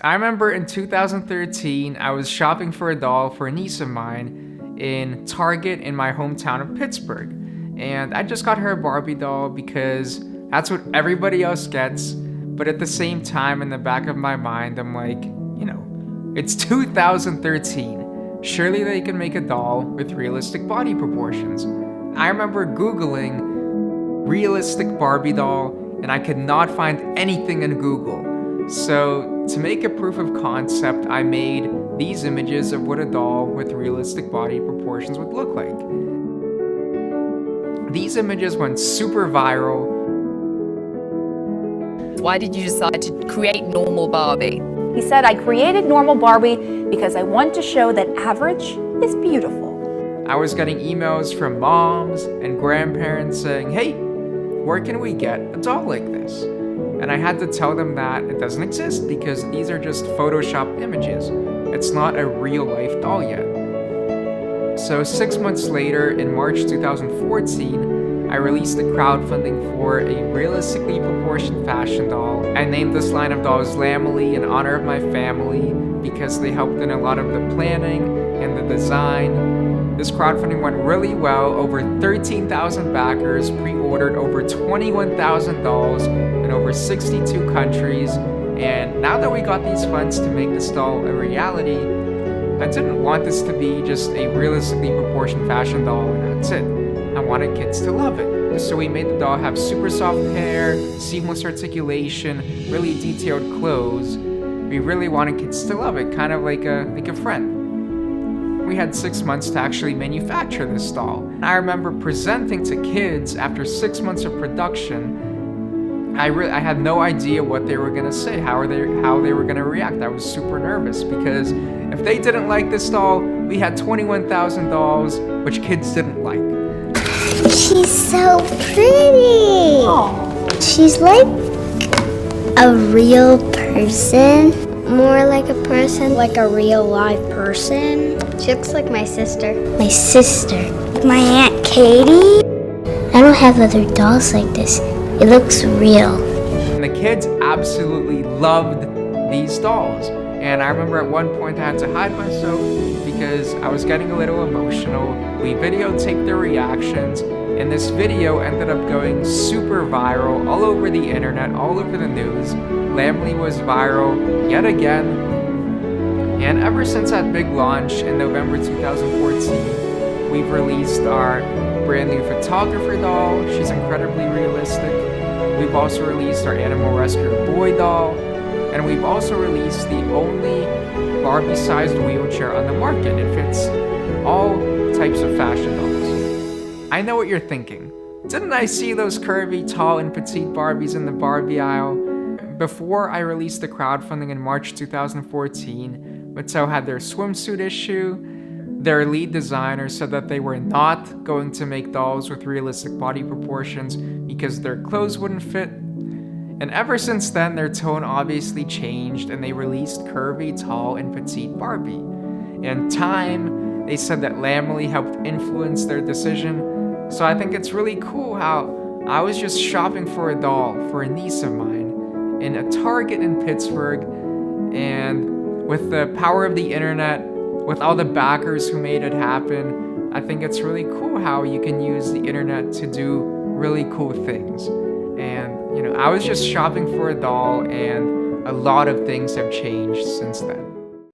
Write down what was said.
I remember in 2013, I was shopping for a doll for a niece of mine in Target in my hometown of Pittsburgh. And I just got her a Barbie doll because that's what everybody else gets. But at the same time, in the back of my mind, I'm like, it's 2013. Surely they can make a doll with realistic body proportions. I remember Googling realistic Barbie doll, and I could not find anything in Google. So to make a proof of concept, I made these images of what a doll with realistic body proportions would look like. These images went super viral. Why did you decide to create normal Barbie? He said, I created normal Barbie because I want to show that average is beautiful. I was getting emails from moms and grandparents saying, hey, where can we get a doll like this? And I had to tell them that it doesn't exist because these are just Photoshopped images. It's not a real life doll yet. So 6 months later, in March 2014, I released a crowdfunding for a realistically proportioned fashion doll. I named this line of dolls Lammily in honor of my family because they helped in a lot of the planning and the design. This crowdfunding went really well. Over 13,000 backers pre-ordered over 21,000 dolls in over 62 countries. And now that we got these funds to make this doll a reality, I didn't want this to be just a realistically proportioned fashion doll and that's it. I wanted kids to love it. So we made the doll have super soft hair, seamless articulation, really detailed clothes. We really wanted kids to love it, kind of like a friend. We had 6 months to actually manufacture this doll. I remember presenting to kids after 6 months of production. I had no idea what they were gonna say, how they were gonna react. I was super nervous because if they didn't like this doll, we had 21,000 dolls which kids didn't like. She's so pretty. Aww. She's like a real person. More like a person. Like a real live person. She looks like my sister. My sister. My Aunt Katie. I don't have other dolls like this. It looks real. And the kids absolutely loved these dolls. And I remember at one point I had to hide myself because I was getting a little emotional. We videotaped their reactions, and this video ended up going super viral all over the internet, all over the news. Lammily was viral yet again. And ever since that big launch in November 2014, we've released our brand new photographer doll. She's incredibly realistic. We've also released our animal rescue boy doll. And we've also released the only Barbie-sized wheelchair on the market. It fits all types of fashion dolls. I know what you're thinking. Didn't I see those curvy, tall, and petite Barbies in the Barbie aisle? Before I released the crowdfunding in March 2014, Mattel had their swimsuit issue. Their lead designer said that they were not going to make dolls with realistic body proportions because their clothes wouldn't fit. And ever since then, their tone obviously changed and they released curvy, tall, and petite Barbie. In time, they said that Lammily helped influence their decision. So I think it's really cool how I was just shopping for a doll for a niece of mine in a Target in Pittsburgh. And with the power of the internet, with all the backers who made it happen, I think it's really cool how you can use the internet to do really cool things. And I was just shopping for a doll, and a lot of things have changed since then.